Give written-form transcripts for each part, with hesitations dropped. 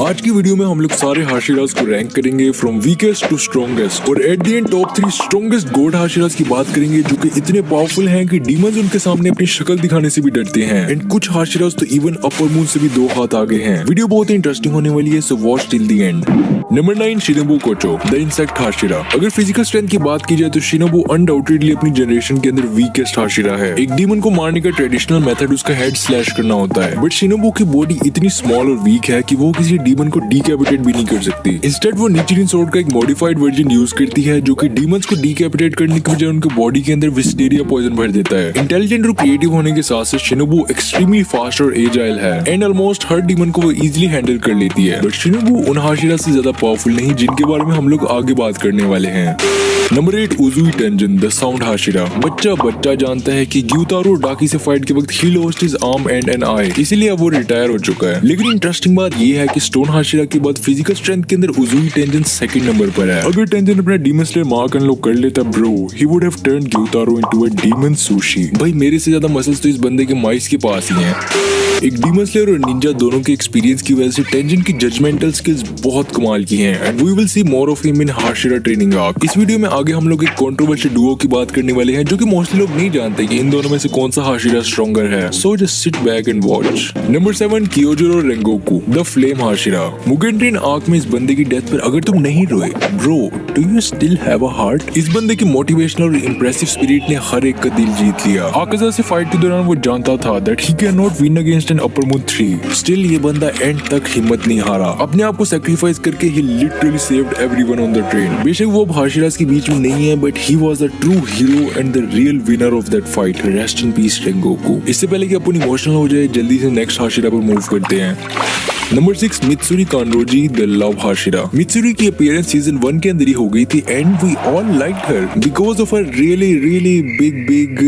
आज की वीडियो में हम लोग सारे हाशिरास को रैंक करेंगे फ्रॉम वीकेस्ट टू स्ट्रॉन्गेस्ट और at the end top 3 strongest गोड हाशिरास की बात करेंगे जो कि इतने पावरफुल हैं कि डीमंस उनके सामने अपनी शक्ल दिखाने से भी डरते हैं एंड कुछ हाशिरास तो इवन अपर मून से भी 2 हाथ आगे हैं। वीडियो बहुत ही इंटरेस्टिंग होने वाली है, so watch till the end. Number 9 Shinobu Kocho the insect hashira. अगर फिजिकल स्ट्रेंथ की बात की जाए तो शिनोबु अनडाउटेडली अपनी जनरेशन के अंदर वीकेस्ट हाशिरा है। एक डीमन को मारने का ट्रेडिशनल मेथड उसका हेड स्लैश करना होता है, बट शिनोबु की बॉडी इतनी स्मॉल और वीक है कि वो किसी डीमन को डिकैपिटेट भी नहीं कर सकती। इंस्टेड वो निचिरिन स्वॉर्ड का एक मॉडिफाइड वर्जन यूज करती है जो कि डीमंस को डिकैपिटेट करने की बजाय उनके बॉडी के अंदर विस्टेरिया पॉइजन भर देता है। इंटेलिजेंट और क्रिएटिव होने के साथ साथ शिनोबु एक्सट्रीमली फास्ट और एजाइल है एंड ऑलमोस्ट हर डीमन को वो इजीली हैंडल कर लेती है। बट शिनोबु उन हाशिरा से ज्यादा पावरफुल नहीं जिनके बारे में हम लोग आगे बात करने वाले हैं। Number 8 Uzui Tengen the sound hashira. बच्चा जानता है कि ग्यूतारो और डाकी से फाइट के वक्त he lost his arm and an eye, इसीलिए अब वो रिटायर हो चुका है। लेकिन इंटरेस्टिंग बात ये है कि स्टोन हाशिरा के बाद फिजिकल स्ट्रेंथ के अंदर उजुई टेंजन सेकंड नंबर पर है। अगर टेंजन अपना डीमन स्लेयर मार्क अनलॉक कर लेता bro, he would have turned Gyutaro into a demon sushi. भाई मेरे से ज्यादा मसल्स तो इस बंदे के माइस के पास ही हैं। एक डीमन स्लेयर और निंजा दोनों के एक्सपीरियंस की वजह से टेंजन की जजमेंटल स्किल्स बहुत कमाल की हैं and we will see more of him in Hashira training arc. इस वीडियो में आगे हम लोग एक कंट्रोवर्शियल डुओ की बात करने वाले हैं जो कि मोस्टली लोग नहीं जानते कि इन दोनों में से कौन सा हाशिरा स्ट्रॉन्गर है, so just sit back and watch. Number 7 Kyojuro Rengoku the flame hashira. Mugen train arc में इस बंदे की डेथ पर अगर तुम नहीं रोए bro, do you still have a heart? इस बंदे की मोटिवेशनल और इंप्रेसिव स्पिरिट ने हर एक का दिल जीत लिया। आकाजा से फाइट के दौरान वो जानता था that he can not win against an upper moon 3, still ये बंदा एंड तक हिम्मत नहीं हारा। अपने आप को सैक्रिफाइस करके ही literally saved everyone on the train. बेशक वो हाशिरास के बीच में नहीं है but he was the true hero and the real winner of that fight. Rest in peace Rengoku. इससे पहले कि अपन इमोशनल हो जाए जल्दी से नेक्स्ट हाशिरा पर मूव करते हैं। Number 6 Mitsuri Kanroji the love hashira. Mitsuri की अपीयरेंस सीजन 1 के अंदर ही हो गई थी and we all liked her because of her really big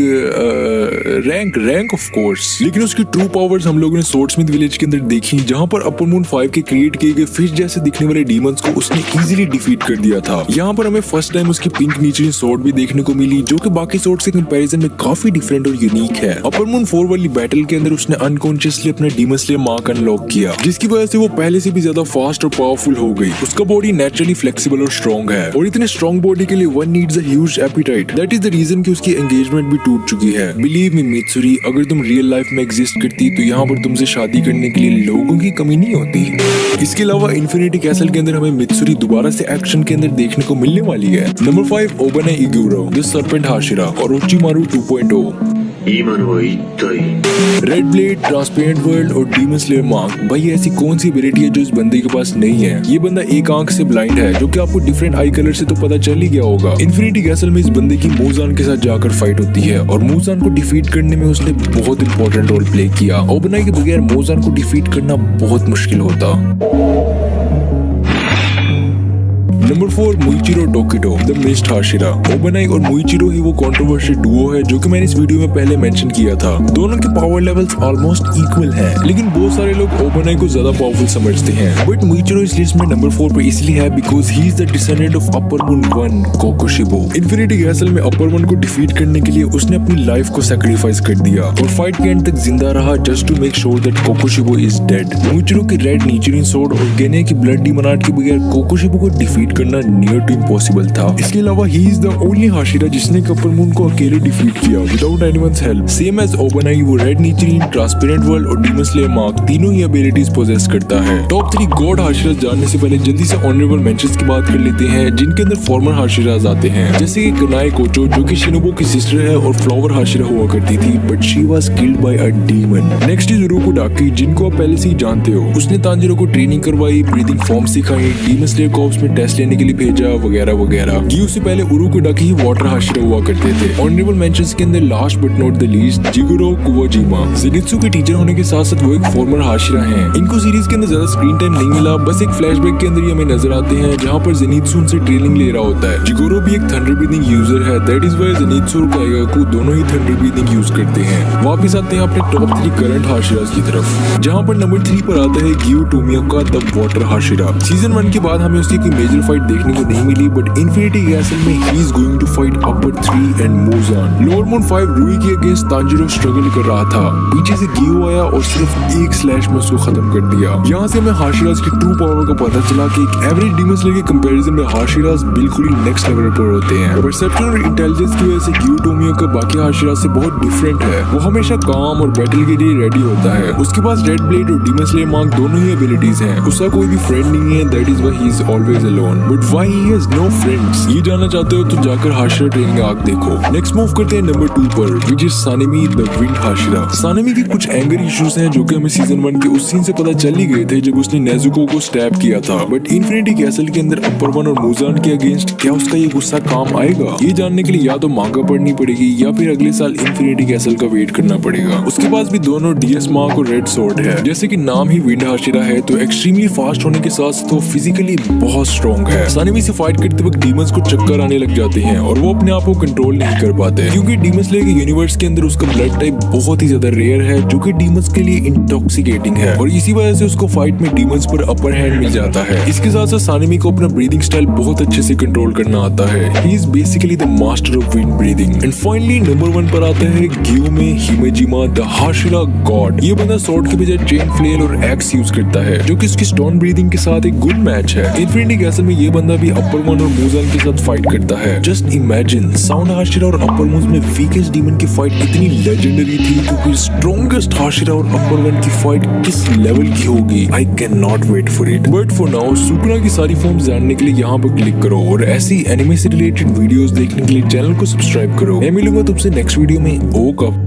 rank of course. लेकिन उसकी ट्रू पावर्स हम लोगों ने सोर्डस्मिथ विलेज के अंदर देखी जहां पर अपर मून 5 के क्रिएट किए गए फिश जैसे दिखने वाले डीमंस को उसने इजीली डिफीट कर दिया था। यहाँ पर हमें फर्स्ट टाइम उसकी पिंक निचिरिन स्वॉर्ड भी देखने को मिली जो कि बाकी स्वॉर्ड से कंपैरिजन में काफी डिफरेंट और यूनिक है। अपर मून 4 वाली बैटल के अंदर उसने अनकॉन्शियसली अपना डीमन स्लेयर मार्क अनलॉक किया जिसकी वजह से वो पहले से भी ज्यादा फास्ट और पावरफुल हो गई। उसका बॉडी नेचुरली फ्लेक्सिबल और स्ट्रॉन्ग है और इतने स्ट्रॉन्ग बॉडी के लिए one needs a huge appetite. That is the reason कि उसकी एंगेजमेंट भी टूट चुकी है। बिलीव मी मित्सुरी, अगर तुम रियल लाइफ में एग्जिस्ट करती तो यहाँ पर तुमसे शादी करने के लिए लोगों की कमी नहीं होती। इसके अलावा इन्फिनिटी कैसल के अंदर हमें मित्सुरी दोबारा से एक्शन के अंदर देखने को मिलने वाली है। नंबर 5 ओबने इगुरो द सर्पेंट हाशिरा और Orochimaru 2.0। Red blade, transparent world और डीमन स्लेयर मार्क। भाई ऐसी कौन सी एबिलिटी है जो इस बंदे के पास नहीं है? ये बंदा एक आंख से ब्लाइंड है जो कि आपको डिफरेंट आई कलर से तो पता चल ही गया होगा। इन्फिनिटी कैसल में इस बंदे की मूजान के साथ जाकर फाइट होती है और मूजान को डिफीट करने में उसने बहुत इंपॉर्टेंट रोल प्ले किया। ओबनाई के बगैर मूजान को डिफीट करना बहुत मुश्किल होता। Number 4 Muichiro Tokito the mist hashira. Obanai और मुइचिरो ही वो कंट्रोवर्शियल डुओ है जो कि मैंने इस वीडियो में पहले मेंशन किया था। दोनों के पावर लेवल्स ऑलमोस्ट इक्वल हैं, लेकिन बहुत सारे लोग ओबनाई को ज्यादा पावरफुल समझते हैं। बट मुइचिरो इस लिस्ट में नंबर 4 पे इसलिए है because he is the descendant of upper moon 1 Kokushibo. Infinity castle में अपर मून को डिफीट करने के लिए उसने अपनी लाइफ को सैक्रिफाइस कर दिया और फाइट के एंड तक जिंदा रहा just to make sure that Kokushibo is dead. Muichiro की रेड निचिरिन स्वॉर्ड और गेने की ब्लड डीमन आर्ट के बगैर कोकोशिबो को डिफीट करना नियर टू इम्पॉसिबल था। इसके अलावा he is the only hashira जिसने अपर मून को अकेले डिफीट किया without anyone's help. Same as Obanai वो रेड निचिरिन, ट्रांसपेरेंट वर्ल्ड और डीमन स्लेयर मार्क तीनों ही एबिलिटीज पोजेस करता है। टॉप 3 गॉड हाशिरा जानने से पहले जल्दी से ऑनरेबल मेंशंस की बात कर लेते हैं जिनके अंदर फॉर्मर हाशिराज आते हैं, जैसे कि कनाए कोचो जो कि शिनोबु की सिस्टर है और फ्लावर हाशिरा हुआ करती थी but she was killed by a demon. Next is Urokodaki जिनको आप पहले से ही जानते हो। उसने तांजिरो को ट्रेनिंग करवाई, ब्रीदिंग फॉर्म सिखाई, डीमन स्लेयर कॉर्प्स में टेस्ट लेने के लिए भेजा वगैरह वगैरह। गियो से पहले उरुको डाकी ही वाटर हाशिरा हुआ करते थे। ऑनरेबल मेंशंस के अंदर last but not the least Jigoro Kuwajima. Zenitsu के टीचर होने के साथ साथ वो एक फॉर्मर हाशिरा हैं। इनको सीरीज के अंदर ज्यादा स्क्रीन टाइम नहीं मिला, बस एक फ्लैशबैक के अंदर ही हमें नजर आते हैं जहाँ पर ज़ेनित्सु उनसे ट्रेनिंग ले रहा होता है। जिगुरो भी एक थंडर ब्रीदिंग यूजर है, दैट इज व्हाई ज़ेनित्सु और काइगाकू दोनों ही थंडर ब्रीदिंग यूज करते हैं। वापिस आते हैं अपने टॉप 3 करंट हाशिरास की तरफ, जहाँ पर नंबर 3 पर आता है गियो टोमियाका द वाटर हाशिरा। सीजन 1 के बाद हमें उसकी कोई मेजर फाइट देखने को नहीं मिली, बट इन्फिनिटी कैसल में he is going to fight upper 3 and Muzan. Lower moon 5 Rui के अगेंस्ट तांजिरो स्ट्रगल कर रहा था, पीछे से गियो आया और सिर्फ एक स्लैश में उसको खत्म कर दिया। यहाँ से हमें हाशिराज की ट्रू पावर का पता चला कि एक एवरेज डीमन स्लेयर के कंपैरिजन में हाशिराज बिल्कुल ही नेक्स्ट लेवल पर होते हैं। परसेप्शन और इंटेलिजेंस की वजह से गियोटोमिया का बाकी हाशिराज से बहुत डिफरेंट है। वो हमेशा काम और बैटल के लिए रेडी होता है। उसके पास रेड ब्लेड और डीमन स्लेयर मार्क दोनों ही एबिलिटीज हैं। उसका कोई भी फ्रेंड नहीं है, that is why he is always alone. But why he has no friends, ये जानना चाहते हो तो जाकर हाशिरा ट्रेनिंग आर्क देखो। नेक्स्ट मूव करते हैं नंबर 2 पर, which is Sanemi the wind Hashira. Sanemi के कुछ एंगर इश्यूज हैं जो कि हमें सीजन 1 के उस सीन से पता चल ही गए थे जब उसने नेजुको को स्टैब किया था। बट इन्फिनिटी कैसल के अंदर अपर 1 और मूजान के अगेंस्ट क्या उसका ये गुस्सा काम आएगा? ये जानने के लिए या तो मांगा पढ़नी पड़ेगी या फिर अगले साल इन्फिनिटी कैसल का वेट करना पड़ेगा। उसके पास भी दोनों डीएस मार्क और रेड सोर्ड है। जैसे कि नाम ही विंड हाशिरा है तो एक्सट्रीमली फास्ट होने के साथ तो फिजिकली बहुत स्ट्रॉन्ग है। सानेमी से फाइट करते वक्त डीमंस को चक्कर आने लग जाते हैं और वो अपने आप को कंट्रोल नहीं कर पाते, क्योंकि डीमन स्लेयर के यूनिवर्स के अंदर उसका ब्लड टाइप बहुत ही ज्यादा रेयर है जो कि डीमंस के लिए इंटॉक्सिकेटिंग है और इसी वजह से उसको फाइट में डीमंस पर अपर हैंड मिल जाता है। इसके साथ साथ सानेमी को अपना ब्रीदिंग स्टाइल बहुत अच्छे से कंट्रोल करना आता है। He is basically the master of wind breathing. And finally number 1 पर आता है गियो में हिमेजिमा द हाशिरा गॉड। ये बंदा स्वॉर्ड के बजाय चेन फ्लेल और एक्स यूज करता है जो कि उसकी स्टोन ब्रीदिंग के साथ एक गुड मैच है। इन्फिनिटी कैसल में ये बंदा भी अपर 1 और मूजान के साथ फाइट करता है। जस्ट इमेजिन, साउंड हाशिरा और अपर मूज में वीकेस्ट डीमन की फाइट इतनी लेजेंडरी थी, क्योंकि स्ट्रॉन्गेस्ट हाशिरा और अपर 1 की फाइट किस लेवल की होगी, I can not wait for it. But for now Sukuna की सारी फॉर्म्स जानने के लिए यहाँ पर क्लिक करो और ऐसी एनिमे से रिलेटेड वीडियोस देखने के लिए चैनल को सब्सक्राइब करो। मैं मिलूंगा तुमसे नेक्स्ट वीडियो में। ओ कब